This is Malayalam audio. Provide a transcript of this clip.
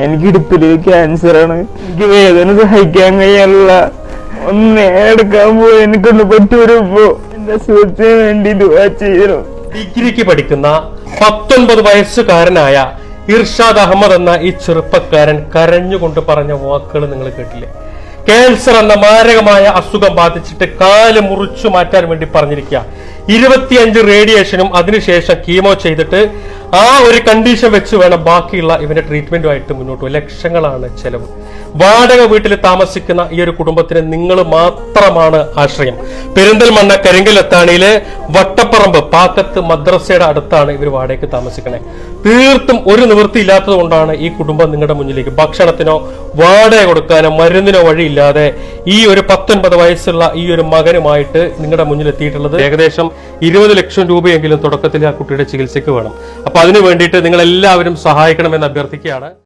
എനിക്ക് ഇടുപ്പില് ക്യാൻസറാണ്. എനിക്ക് വേദന സഹിക്കാൻ കഴിയാനുള്ള ഒന്ന് നേരെടുക്കാൻ പോയി എനിക്കൊന്ന് പറ്റൂരപ്പോ എന്റെ സുഹൃത്തിന് വേണ്ടി ദുആ ചെയ്യണം. ഡിഗ്രിക്ക് പഠിക്കുന്ന 19 വയസ്സുകാരനായ ഇർഷാദ് അഹമ്മദ് എന്ന ഈ ചെറുപ്പക്കാരൻ കരഞ്ഞുകൊണ്ട് പറഞ്ഞ വാക്കുകൾ നിങ്ങൾ കേട്ടില്ലേ? ക്യാൻസർ എന്ന മാരകമായ അസുഖം ബാധിച്ചിട്ട് കാല് മുറിച്ചു മാറ്റാൻ വേണ്ടി പറഞ്ഞിരിക്കുക. 25 റേഡിയേഷനും അതിനുശേഷം കീമോ ചെയ്തിട്ട് ആ ഒരു കണ്ടീഷൻ വെച്ച് വേണം ബാക്കിയുള്ള ഇവന്റെ ട്രീറ്റ്മെന്റുമായിട്ട് മുന്നോട്ട് പോകും. ലക്ഷങ്ങളാണ് ചെലവ്. വാടക വീട്ടിൽ താമസിക്കുന്ന ഈ ഒരു കുടുംബത്തിന് നിങ്ങൾ മാത്രമാണ് ആശ്രയം. പെരിന്തൽമണ്ണ കരിങ്കലത്താണിയിലെ വട്ടപ്പറമ്പ് പാക്കത്ത് മദ്രസയുടെ അടുത്താണ് ഇവർ വാടകയ്ക്ക് താമസിക്കണേ. തീർത്തും ഒരു നിവൃത്തി ഇല്ലാത്തത് കൊണ്ടാണ് ഈ കുടുംബം നിങ്ങളുടെ മുന്നിലേക്ക് ഭക്ഷണത്തിനോ വാടക കൊടുക്കാനോ മരുന്നിനോ വഴിയില്ലാതെ ഈ ഒരു 19 വയസ്സുള്ള ഈ ഒരു മകനുമായിട്ട് നിങ്ങളുടെ മുന്നിൽ എത്തിയിട്ടുള്ളത്. ഏകദേശം 20 ലക്ഷം രൂപയെങ്കിലും തുടക്കത്തിൽ ആ കുട്ടിയുടെ ചികിത്സയ്ക്ക് വേണം. അപ്പൊ അതിനു വേണ്ടിയിട്ട് നിങ്ങൾ എല്ലാവരും സഹായിക്കണമെന്ന് അഭ്യർത്ഥിക്കുകയാണ്.